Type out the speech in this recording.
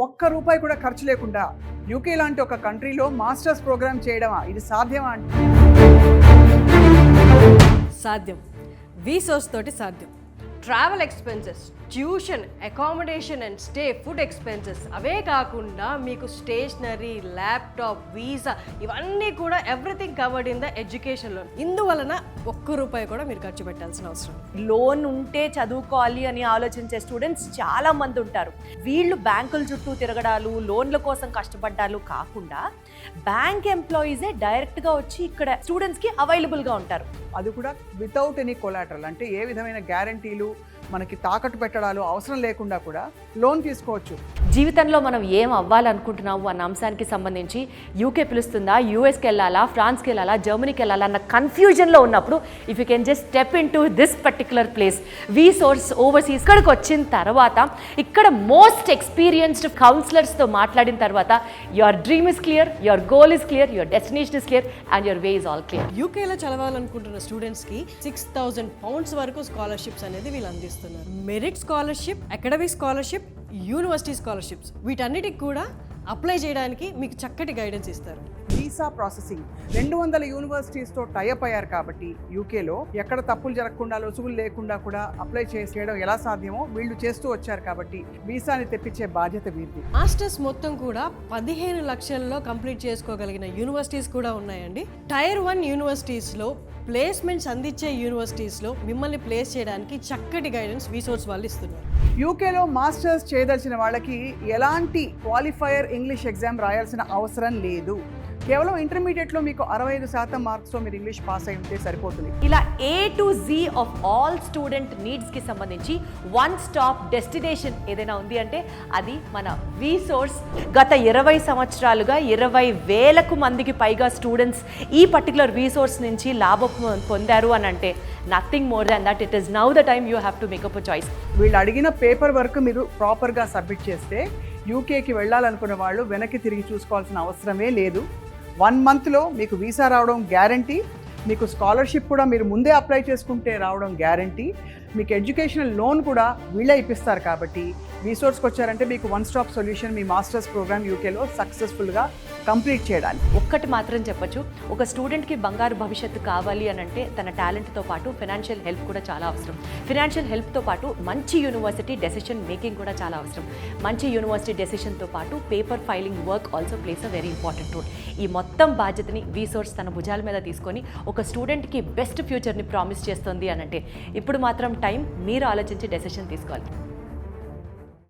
ఒక్క రూపాయి కూడా ఖర్చు లేకుండా యూకే లాంటి ఒక కంట్రీలో మాస్టర్స్ ప్రోగ్రామ్ చేయడమా? ఇది సాధ్యమా? సాధ్యం. వీసోర్స్ తోటి సాధ్యం. Travel expenses, tuition, accommodation and stay, food expenses, అవే కాకుండా మీకు స్టేషనరీ, ల్యాప్టాప్, వీసా ఇవన్నీ కూడా everything covered in the education loan. ఇందువలన ఒక్క రూపాయి కూడా మీరు ఖర్చు పెట్టాల్సిన అవసరం. లోన్ ఉంటే చదువుకోవాలి అని ఆలోచించే స్టూడెంట్స్ చాలా మంది ఉంటారు. వీళ్ళు బ్యాంకుల చుట్టూ తిరగడాలు, లోన్ల కోసం కష్టపడ్డాలు కాకుండా బ్యాంక్ ఎంప్లాయీసే డైరెక్ట్గా వచ్చి ఇక్కడ స్టూడెంట్స్కి అవైలబుల్గా ఉంటారు. అది కూడా వితౌట్ ఎనీ కొలాటరల్, అంటే ఏ విధమైన గ్యారంటీలు మనకి తాకట్టు పెట్టడాలు అవసరం లేకుండా కూడా లోన్ తీసుకోవచ్చు. జీవితంలో మనం ఏం అవ్వాలనుకుంటున్నాము అన్న అంశానికి సంబంధించి యూకే పిలుస్తుందా, యూఎస్కి వెళ్ళాలా, ఫ్రాన్స్కి వెళ్ళాలా, జర్మనీకి వెళ్ళాలా అన్న కన్ఫ్యూజన్లో ఉన్నప్పుడు if you can just step in to this particular place వీసోర్స్ overseas, ఇక్కడికి వచ్చిన తర్వాత ఇక్కడ మోస్ట్ ఎక్స్పీరియన్స్డ్ కౌన్సిలర్స్తో మాట్లాడిన తర్వాత your dream is clear, your goal is clear, your destination is clear and your way is all clear. యూకేలో చదవాలనుకుంటున్న స్టూడెంట్స్కి £6,000 వరకు scholarships అనేది వీళ్ళు అందిస్తున్నారు. Merit scholarship, academic scholarship, university scholarships, వీటన్నిటికి కూడా అప్లై చేయడానికి మీకు చక్కటి గైడెన్స్ ఇస్తారు. వీసా ప్రాసెసింగ్ 200 యూనివర్సిటీస్తో టైఅప్ అయ్యారు కాబట్టి యూకేలో ఎక్కడ తప్పులు జరగకుండా, లొసుగులు లేకుండా కూడా అప్లై చేయడం ఎలా సాధ్యమో వీళ్ళు చేస్తూ వచ్చారు కాబట్టి వీసాని తెప్పించే బాధ్యత వీరిది. మాస్టర్స్ మొత్తం కూడా 15 లక్షల్లో కంప్లీట్ చేసుకోగలిగిన యూనివర్సిటీస్ కూడా ఉన్నాయండి. టైర్ 1 యూనివర్సిటీస్లో, ప్లేస్మెంట్స్ అందించే యూనివర్సిటీస్లో మిమ్మల్ని ప్లేస్ చేయడానికి చక్కటి గైడెన్స్ వీసోర్స్ వాళ్ళు ఇస్తున్నారు. యూకేలో మాస్టర్స్ చేయదలిచిన వాళ్ళకి ఎలాంటి క్వాలిఫైయర్ ఇంగ్లీష్ ఎగ్జామ్ రాయాల్సిన అవసరం లేదు. కేవలం ఇంటర్మీడియట్లో మీకు 65% మార్క్స్తో మీరు ఇంగ్లీష్ పాస్ అయి ఉంటే సరిపోతుంది. ఇలా A to Z of all student నీడ్స్కి సంబంధించి వన్ స్టాప్ డెస్టినేషన్ ఏదైనా ఉంది అంటే అది మన వీసోర్స్. గత 20 సంవత్సరాలుగా 20,000 మందికి పైగా స్టూడెంట్స్ ఈ పర్టికులర్ వీసోర్స్ నుంచి లాభం పొందారు అని అంటే nothing more than that. It is now the time you have to make up a choice. వీళ్ళు అడిగిన పేపర్ వర్క్ మీరు ప్రాపర్గా సబ్మిట్ చేస్తే యూకేకి వెళ్ళాలనుకున్న వాళ్ళు వెనక్కి తిరిగి చూసుకోవాల్సిన అవసరమే లేదు. 1 మంత్లో మీకు వీసా రావడం గ్యారంటీ, మీకు స్కాలర్షిప్ కూడా మీరు ముందే అప్లై చేసుకుంటే రావడం గ్యారంటీ, మీకు ఎడ్యుకేషనల్ లోన్ కూడా వీళ్ళే ఇప్పిస్తారు. కాబట్టి వీసోర్స్కి వచ్చారంటే మీకు వన్ స్టాప్ సొల్యూషన్ మీ మాస్టర్స్ ప్రోగ్రామ్ యూకేలో సక్సెస్ఫుల్గా కంప్లీట్ చేయడానికి. ఒక్కటి మాత్రం చెప్పొచ్చు, ఒక స్టూడెంట్కి బంగారు భవిష్యత్తు కావాలి అని అంటే తన టాలెంట్తో పాటు ఫినాన్షియల్ హెల్ప్ కూడా చాలా అవసరం. ఫినాన్షియల్ హెల్ప్తో పాటు మంచి యూనివర్సిటీ డెసిషన్ మేకింగ్ కూడా చాలా అవసరం. మంచి యూనివర్సిటీ డెసిషన్తో పాటు paper filing work also plays a very important role. ఈ మొత్తం బాధ్యతని వీసోర్స్ తన భుజాల మీద తీసుకొని ఒక స్టూడెంట్కి బెస్ట్ ఫ్యూచర్ని ప్రామిస్ చేస్తుంది అని అంటే ఇప్పుడు మాత్రం టైం మీరు ఆలోచించి డెసిషన్ తీసుకోవాలి.